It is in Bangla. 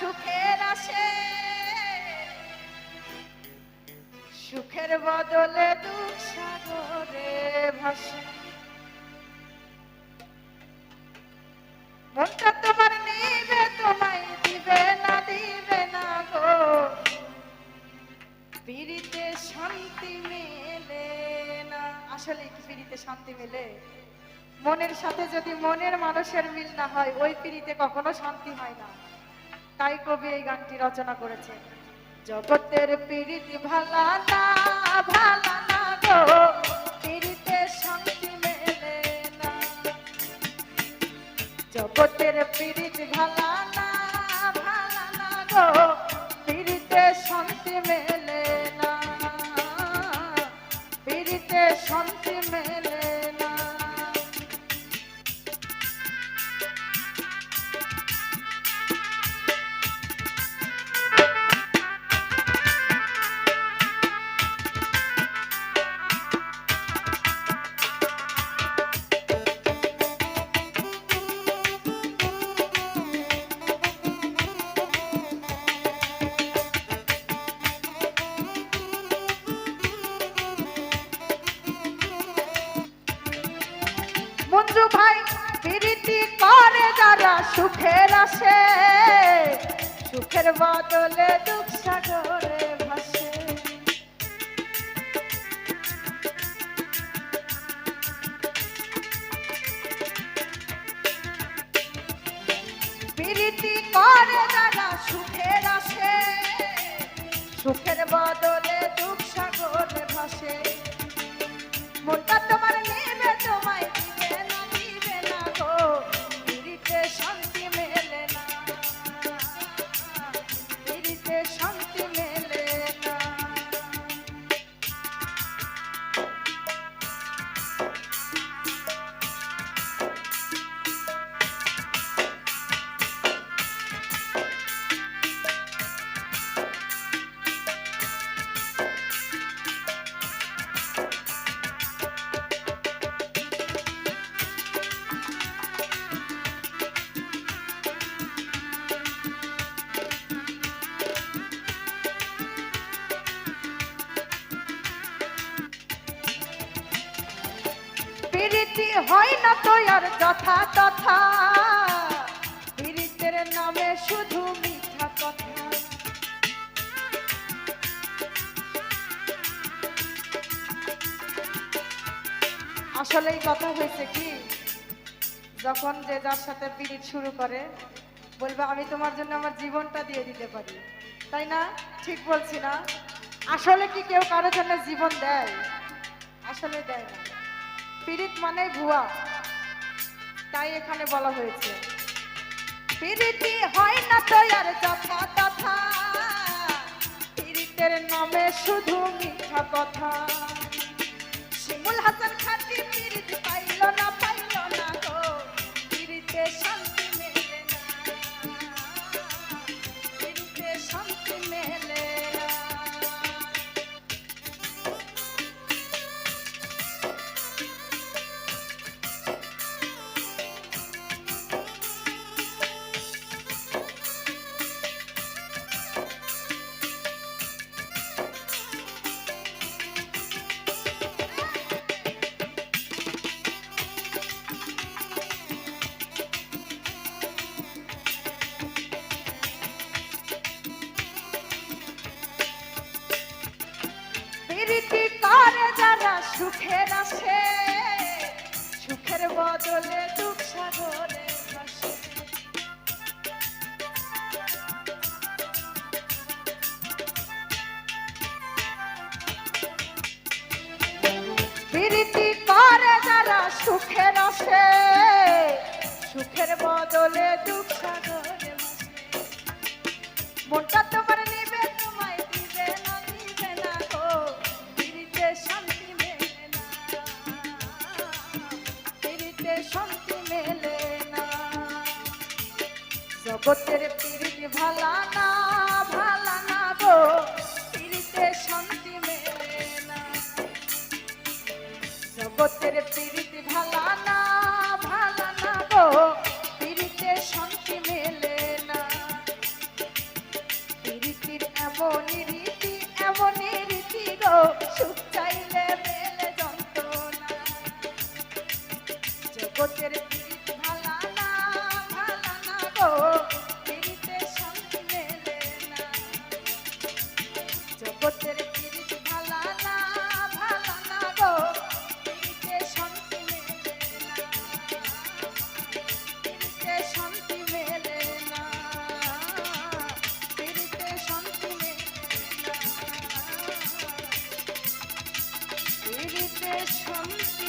সুখের আসে, সুখের বদলে দুঃখ সাগরে ভাসে। মনটা তোমার নিবে তোমায় দিবে না দিবে না গো, পিরিতে শান্তি মেলে না। আসলে কি পিরিতে শান্তি মেলে? মনের সাথে যদি মনের মানুষের মিল না হয়, ওই পিরিতে কখনো শান্তি হয় না। তাই কবি এই গানটি রচনা করেছেন। জগতের পিরিতি ভালা না ভালা না গো, পিরিতে শান্তি মেলে না। জগতের পিরিতি ভালা না ভালা না গো, পিরিতে শান্তি মেলে না, পিরিতে শান্তি মেলে না। মঞ্জু ভাই প্রীতি করে যারা সুখের আসে, সুখের বদলে দুঃখ সাগরে ভাসে। প্রীতি করে যারা সুখের আসে, সুখের বদলে দুঃখ সাগরে ভাসে। মনটা তোমার নেবে তোমায় দিবে না দিবে না গো, পিরিতে শান্তি মেলে না, পিরিতে শান্তি মেলে না। প্রীতি হয় না তো আর যথা তথা, প্রীতের নামে শুধু মিথ্যা কথা। আসলেই কথা হয়েছে কি, যখন যে যার সাথে প্রীত শুরু করে বলবে আমি তোমার জন্য আমার জীবনটা দিয়ে দিতে পারি, তাই না? ঠিক বলছি না? আসলে কি কেউ কারোর জন্য জীবন দেয়? আসলে দেয় না। প্রীত মানে ভুয়া, তাই এখানে বলা হয়েছে প্রীতি হয় না তো আর যথা তথা, প্রীতের নামে শুধু মিথ্যা কথা। শিমুল হাসান খাটি প্রীত পাইল না পাইল না গো, প্রীতে শান্তি মেলে না, প্রীতে শান্তি মেলে না। প্রীতি করে যারা সুখের আসে, সুখের বদলে দুঃখ সাগরে ভাসে। প্রীতি করে যারা সুখের আসে, সুখের বদলে দুঃখ সাগরে ভাসে। মনটা তোমার নিবে তোমায় দিবে না দিবে না গো, পিরিতে শান্তি মেলে না, পিরিতে শান্তি মেলে না। জগতের পিরিতি ভালা না ভালা না গো, পিরিতে শান্তি মেলে না। জগতের পিরিতি ভালা না ভালা না গো, পিরিতে শান্তি মেলে না। জগতের পীড়িত ভালা না গো, পীড়িতে শান্তি মেলে না। জগতের পীড়িত ভালা না গো, পীড়িতে শান্তি মেলে না। পীড়িতে শান্তি মেলে না, পীড়িতে শান্তি মেলে না, পীড়িতে শান্তি